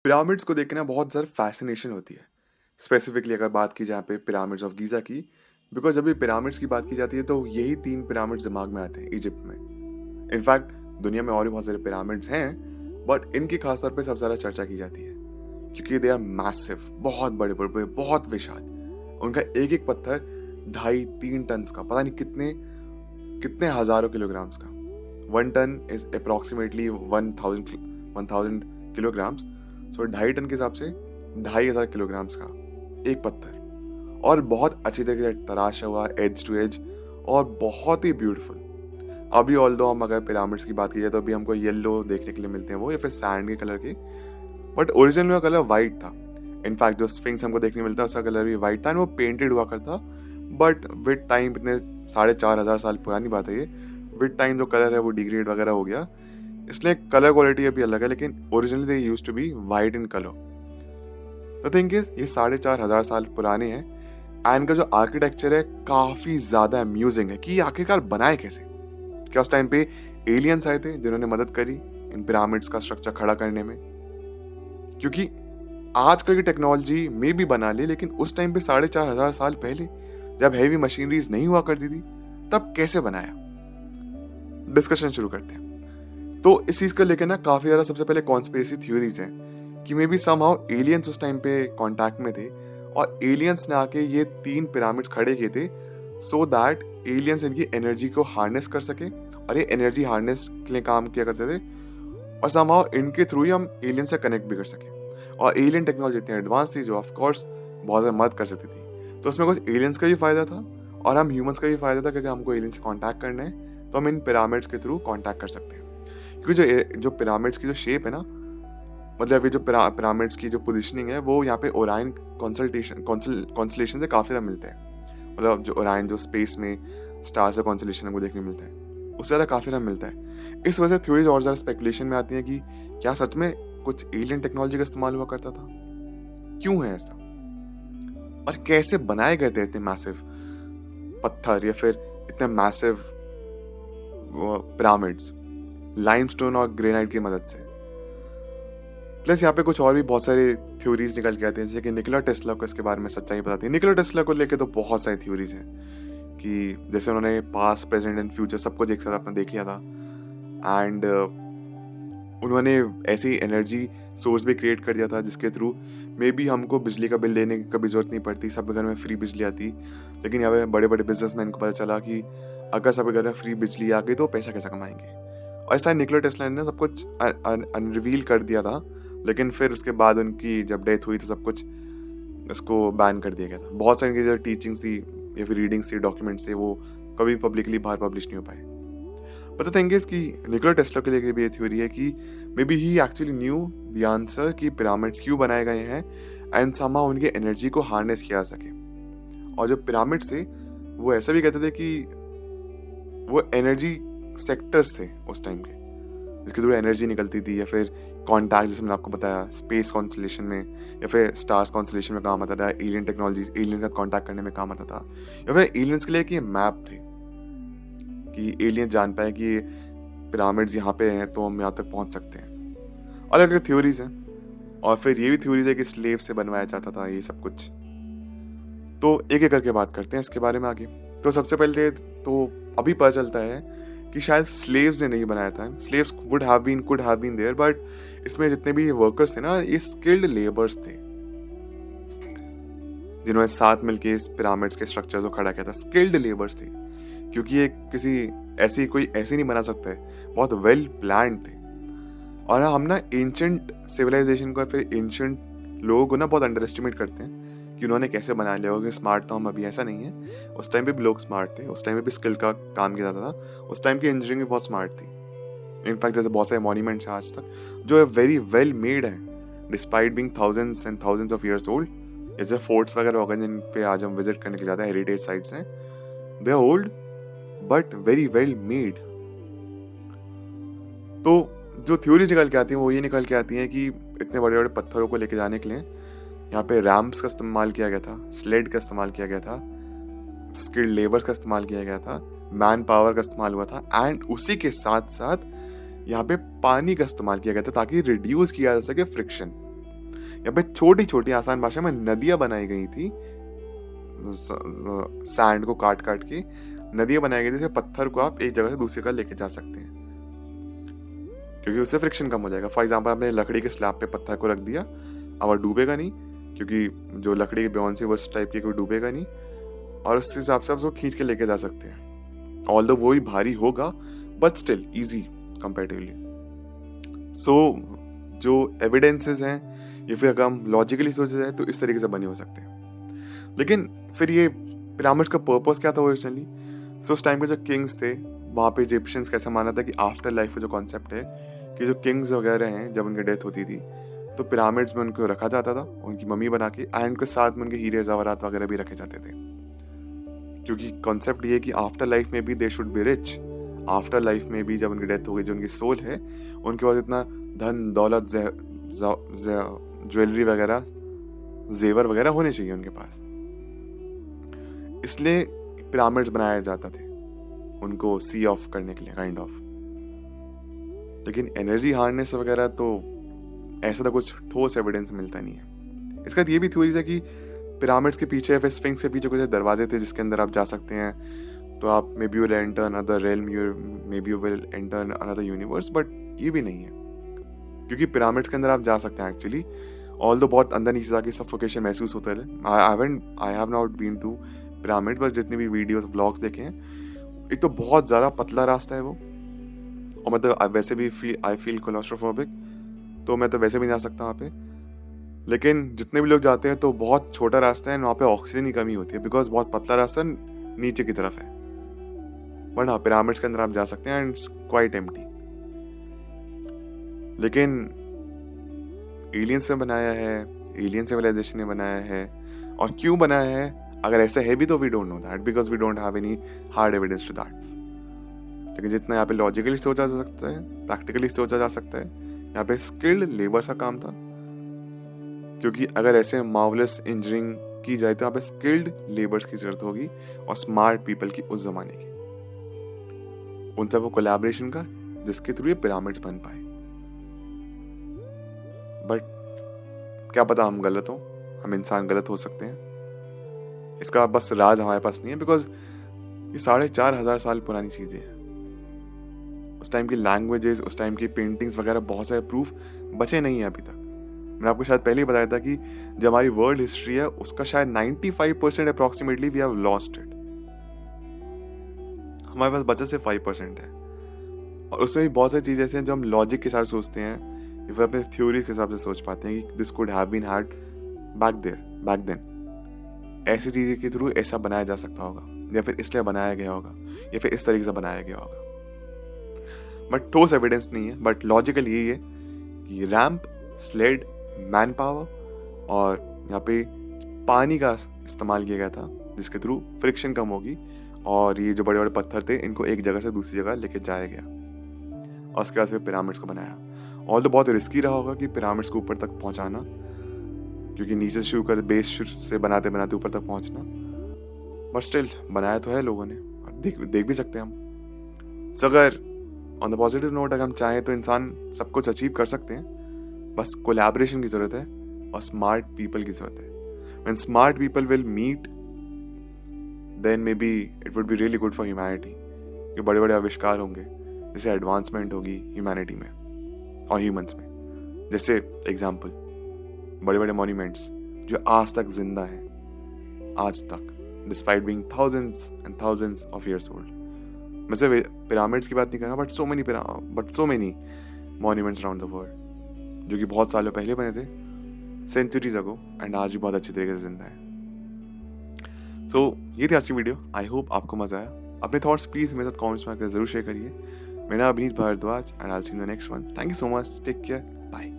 Pyramids को देख के ना बहुत ज़्यादा फैसिनेशन होती है। स्पेसिफिकली अगर बात की जाए पे पिरामिड्स ऑफ गीज़ा की, बिकॉज़ जब भी पिरामिड्स की बात की जाती है तो यही 3 पिरामिड्स दिमाग में आते हैं इजिप्ट में। इनफैक्ट दुनिया में और भी बहुत सारे पिरामिड्स हैं, बट इनकी खास तौर पे सबसे ज़्यादा चर्चा की जाती है क्योंकि दे आर मैसिव, बहुत बड़े-बड़े, बहुत विशाल। उनका एक-एक पत्थर 2.5-3 टन्स का, पता नहीं कितने कितने हज़ारों किलोग्राम्स का। 1 ton is approximately 1000 kilograms. So 2.5 ton के हिसाब से 2,500 किलोग्राम्स का एक पत्थर, और बहुत अच्छी तरीके से तराशा हुआ एज टू एज, और बहुत ही ब्यूटीफुल। अभी ऑल्दो हम अगर पिरामिड्स की बात की जाए तो अभी हमको येलो देखने के लिए मिलते हैं वो, या फिर सैंड के कलर के, बट ओरिजिनल में कलर वाइट था। इनफैक्ट जो स्फिंक्स हमको देखने मिलता है उसका कलर भी वाइट था, एंड वो पेंटेड हुआ करता। बट विद टाइम, इतने 4,500 साल पुरानी बात है ये, विद टाइम जो कलर है वो डिग्रेड वगैरह हो गया, इसलिए कलर क्वालिटी अभी अलग है, लेकिन originally they used to be white in colour. The thing is ये 4,500 साल पुराने हैं, एंड इनका जो आर्किटेक्चर है काफी ज्यादा अम्यूजिंग है कि आखिरकार बनाए कैसे। क्या उस टाइम पे एलियंस आए थे जिन्होंने मदद करी इन पिरामिड्स का स्ट्रक्चर खड़ा करने में? क्योंकि आजकल की टेक्नोलॉजी में भी बना ली, लेकिन उस टाइम पे 4,500 साल पहले जब हैवी मशीनरीज नहीं हुआ करती थी, तब कैसे बनाया? डिस्कशन शुरू करते हैं। तो इस चीज को लेकर ना काफी ज्यादा सबसे पहले कॉन्स्पिरेसी थ्योरीज हैं कि मे बी समहाउ एलियंस उस टाइम पे कांटेक्ट में थे, और एलियंस ने आके ये 3 पिरामिड्स खड़े किए थे सो दैट एलियंस इनकी एनर्जी को हार्नेस कर सके, और ये एनर्जी हार्नेस के लिए काम किया करते थे, और समहाउ इनके थ्रू ही हम एलियन से कनेक्ट भी कर सके। और एलियन टेक्नोलॉजी इतनी एडवांस थी जो ऑफ कोर्स बहुत ज़्यादा मदद कर सकती थी। तो उसमें कुछ एलियंस का भी फायदा था, और हम ह्यूमंस का भी फायदा था, क्योंकि हमको एलियन से कांटेक्ट करना है तो हम इन पिरामिड्स के थ्रू कांटेक्ट कर सकते हैं। क्योंकि जो पिरामिड्स की जो शेप है ना, मतलब ये जो पिरामिड्स की जो पोजीशनिंग है वो यहाँ पे ओरायन कॉन्स्टलेशन से काफ़ी ज़्यादा मिलते हैं। मतलब जो ओरायन जो स्पेस में स्टार्स का कॉन्स्टलेशन है वो देखने मिलता है, उससे ज़्यादा काफ़ी ज़्यादा मिलता है। इस वजह से थ्योरीज और ज़्यादा स्पेकुलेशन में आती हैं कि क्या सच में कुछ एलियन टेक्नोलॉजी का इस्तेमाल हुआ करता था? क्यों है ऐसा? और कैसे बनाए गए थे इतने मैसिव पत्थर, या फिर इतने मैसिव पिरामिड्स लाइमस्टोन और ग्रेनाइट की मदद से? प्लस यहाँ पे कुछ और भी बहुत सारे थ्योरीज निकल के आते हैं, जैसे कि निकोला टेस्ला को इसके बारे में सच्चाई बताती है। निकोला टेस्ला को लेके तो बहुत सारी थ्योरीज हैं कि जैसे उन्होंने पास्ट, प्रेजेंट एंड फ्यूचर सब कुछ एक साथ अपना देख लिया था, एंड उन्होंने ऐसी एनर्जी सोर्स भी क्रिएट कर दिया था जिसके थ्रू मे बी हमको बिजली का बिल देने की कभी जरूरत नहीं पड़ती, सब घर में फ्री बिजली आती। लेकिन यहाँ पे बड़े बड़े बिजनेसमैन को पता चला कि अगर सब घर में फ्री बिजली आ गई तो पैसा कैसे कमाएंगे, और ऐसा निकोला टेस्ला ने सब कुछ अनरिवील कर दिया था। लेकिन फिर उसके बाद उनकी जब डेथ हुई तो सब कुछ इसको बैन कर दिया गया था। बहुत सारी जो टीचिंग्स थी या फिर रीडिंग्स थी, डॉक्यूमेंट्स थे, वो कभी पब्लिकली बाहर पब्लिश नहीं हो पाए। बट द थिंग इज कि निकोला टेस्ला के लिए भी ये थ्योरी है कि may be he actually new the answer कि पिरामिड्स क्यों बनाए गए हैं, एंड समहाउ उनकी एनर्जी को हार्नेस किया जा सके। और जो पिरामिड्स थे वो ऐसा भी कहते थे कि वो एनर्जी सेक्टर्स थे उस टाइम के, जिसके थ्रू एनर्जी निकलती थी, या फिर कॉन्टैक्ट, जैसे मैंने आपको बताया स्पेस कॉन्स्टलेशन में या फिर स्टार्स कॉन्स्टलेशन में काम आता था, एलियन टेक्नोलॉजी एलियंस का कॉन्टैक्ट करने में काम आता था, या फिर एलियंस के लिए कि मैप थे कि एलियन जान पाए कि ये पिरामिड्स यहाँ पे हैं तो हम यहाँ तक पहुँच सकते हैं। अलग अलग थ्योरीज हैं, और फिर ये भी थ्योरीज है कि स्लेव से बनवाया जाता था ये सब कुछ। तो एक एक करके बात करते हैं इसके बारे में आगे। तो सबसे पहले तो अभी पता चलता है कि शायद स्लेव्स ने नहीं बनाया था। Slaves could have been there, but इसमें जितने भी वर्कर्स थे ना, ये स्किल्ड लेबर्स थे जिन्होंने साथ मिलके इस पिरामिड्स के स्ट्रक्चर को खड़ा किया था। स्किल्ड लेबर्स थे, क्योंकि ये किसी कोई ऐसे नहीं बना सकता है, बहुत वेल प्लान्ड थे। और हम ना एंशंट सिविलाइजेशन को, फिर एंशंट लोगों को ना बहुत अंडर एस्टिमेट करते हैं कि उन्होंने कैसे बना लिया होगा, स्मार्ट तो हम अभी, ऐसा नहीं है। उस टाइम पे भी लोग स्मार्ट थे, उस टाइम पे भी स्किल का काम किया जाता था, उस टाइम की इंजीनियरिंग भी बहुत स्मार्ट थी। इनफैक्ट जैसे बहुत सारे मॉन्यूमेंट्स हैं आज तक जो वेरी वेल मेड है, despite being thousands and thousands of years old. जैसे फोर्ट्स वगैरह हो गए जिन पे आज हम विजिट करने के लिए जाते हैं, हेरिटेज साइट्स हैं, they are old but very well made. तो जो थ्योरीज निकल के आती हैं वो ये निकल के आती हैं कि इतने बड़े बड़े पत्थरों को लेके जाने के लिए यहाँ पे रैम्प्स का इस्तेमाल किया गया था, स्लेड का इस्तेमाल किया गया था, स्किल्ड लेबर्स का इस्तेमाल किया गया था, मैन पावर का इस्तेमाल हुआ था, एंड उसी के साथ साथ यहाँ पे पानी का इस्तेमाल किया गया था ताकि रिड्यूस किया जा सके फ्रिक्शन। यहाँ पे छोटी छोटी आसान भाषा में नदियां बनाई गई थी, सैंड को काट काट के नदियां बनाई गई थी, जिससे पत्थर को आप एक जगह से दूसरी जगह लेके जा सकते हैं, क्योंकि उससे फ्रिक्शन कम हो जाएगा। फॉर एग्जाम्पल आपने लकड़ी के स्लैब पे पत्थर को रख दिया, अब वो डूबेगा नहीं, क्योंकि जो लकड़ी की ब्योन से वो इस टाइप की कोई डूबेगा नहीं, और उस हिसाब से आप उसको खींच के लेके जा सकते हैं। ऑल्दो वो भी भारी होगा बट स्टिल इजी कंपेरेटिवली। सो जो एविडेंसेस हैं, या फिर अगर हम लॉजिकली सोचा जाए तो इस तरीके से बने हो सकते हैं। लेकिन फिर ये पिरामिड्स का पर्पस क्या था ओरिजिनली? सो उस टाइम के जो किंग्स थे, वहाँ पे इजिप्शियंस कैसा माना था कि आफ्टर लाइफ का जो कॉन्सेप्ट है कि जो किंग्स वगैरह हैं, जब उनकी डेथ होती थी तो पिरामिड्स में उनको रखा जाता था, उनकी मम्मी बना के, एंड उनके साथ में उनके हीरे जवाहरात वगैरह भी रखे जाते थे, क्योंकि कॉन्सेप्ट ये कि आफ्टर लाइफ में भी they should be rich. After life में भी जब उनकी डेथ हो गई, जो उनकी सोल है, उनके पास इतना धन दौलत, ज्वेलरी वगैरह, जेवर वगैरह होने चाहिए उनके पास, इसलिए पिरामिड्स बनाए जाता थे उनको सी ऑफ करने के लिए, काइंड ऑफ। लेकिन एनर्जी हार्नेस वगैरह तो ऐसा तो कुछ ठोस एविडेंस मिलता नहीं है। इसका ये भी थ्योरी है कि पिरामिड्स के पीछे, फिर स्फिंक्स के पीछे कुछ दरवाजे थे जिसके अंदर आप जा सकते हैं, तो आप may be will enter another realm, may be you will enter another universe, but ये भी नहीं है, क्योंकि पिरामिड्स के अंदर आप जा सकते हैं एक्चुअली, ऑल्दो बहुत अंदर नीचे जाके सफोकेशन महसूस होता है। I have not been to pyramid, बस जितनी भी वीडियोस ब्लॉग्स देखे हैं, एक तो बहुत ज़्यादा पतला रास्ता है वो, और मतलब वैसे भी आई फील क्लॉस्ट्रोफोबिक, तो मैं तो वैसे भी नहीं जा सकता वहाँ पे। लेकिन जितने भी लोग जाते हैं तो बहुत छोटा रास्ता है, वहाँ पे ऑक्सीजन की कमी होती है, बिकॉज बहुत पतला रास्ता नीचे की तरफ है। बट हाँ, पिरामिड्स के अंदर आप जा सकते हैं एंड इट्स क्वाइट एम्प्टी। लेकिन एलियंस ने बनाया है, एलियन सिविलाइजेशन ने बनाया है, और क्यों बनाया है, अगर ऐसा है भी तो we don't know that, because we don't have any hard evidence to that. लेकिन जितना यहाँ पे लॉजिकली सोचा जा सकता है, प्रैक्टिकली सोचा जा सकता है, यहाँ पे स्किल्ड लेबर का काम था, क्योंकि अगर ऐसे मार्वलस इंजीनियरिंग की जाए तो यहाँ पे स्किल्ड लेबर्स की जरूरत होगी, और स्मार्ट पीपल की उस जमाने की, उन सबको कोलैबोरेशन का, जिसके थ्रू ये पिरामिड्स बन पाए। बट क्या पता हम गलत हो, हम इंसान गलत हो सकते हैं, इसका बस राज हमारे पास नहीं है, बिकॉज ये 4,500 साल पुरानी चीजें हैं। उस टाइम की लैंग्वेजेस, उस टाइम की पेंटिंग्स वगैरह, बहुत सारे प्रूफ बचे नहीं है अभी तक। मैंने आपको शायद पहले ही बताया था कि जो हमारी वर्ल्ड हिस्ट्री है उसका शायद 95% approximately we have lost it, हमारे पास बचा सिर्फ 5% है, और उसमें भी बहुत सारी चीजें ऐसी हैं जो हम लॉजिक के साथ सोचते हैं, या फिर अपने थ्योरी के हिसाब से सोच पाते हैं कि this could have been had back then, ऐसी चीजें के थ्रू ऐसा बनाया जा सकता होगा, या फिर इसलिए बनाया गया होगा, या फिर इस तरीके से बनाया गया होगा। बट ठोस एविडेंस नहीं है, बट लॉजिकल यही है कि रैंप, स्लेड, मैन पावर, और यहाँ पे पानी का इस्तेमाल किया गया था, जिसके थ्रू फ्रिक्शन कम होगी, और ये जो बड़े बड़े पत्थर थे इनको एक जगह से दूसरी जगह लेके जाया गया, और उसके बाद फिर पिरामिड्स को बनाया। ऑल तो बहुत रिस्की रहा होगा कि पिरामिड्स को ऊपर तक पहुंचाना, क्योंकि नीचे से शुरू कर बेस से बनाते बनाते ऊपर तक पहुंचना, बट स्टिल बनाया तो है लोगों ने, और देख भी सकते हैं हम। सो अगर ऑन द पॉजिटिव नोट, अगर हम चाहें तो इंसान सब कुछ अचीव कर सकते हैं, बस कोलैबोरेशन की जरूरत है, और स्मार्ट पीपल की जरूरत है। When smart people will meet, then maybe it would be really good for humanity, कि बड़े बड़े आविष्कार होंगे, जैसे एडवांसमेंट होगी ह्यूमैनिटी में और ह्यूमंस में। जैसे एग्जाम्पल, बड़े बड़े मॉन्यूमेंट्स जो आज तक जिंदा हैं, आज तक, despite being thousands and thousands of years old. मैं सिर्फ पिरामिड्स की बात नहीं कर रहा, but so many monuments around the world, जो कि बहुत सालों पहले बने थे, सेंचुरीज अगो, एंड आज भी बहुत अच्छी तरीके से जिंदा है। सो ये थी आज की वीडियो। आई होप आपको मजा आया। अपने थॉट्स प्लीज मेरे साथ कमेंट्स में आकर जरूर शेयर करिए। मेरा नाम Abhineet Bhardwaj, and I will see you in the next one. Thank you so much, take care, bye.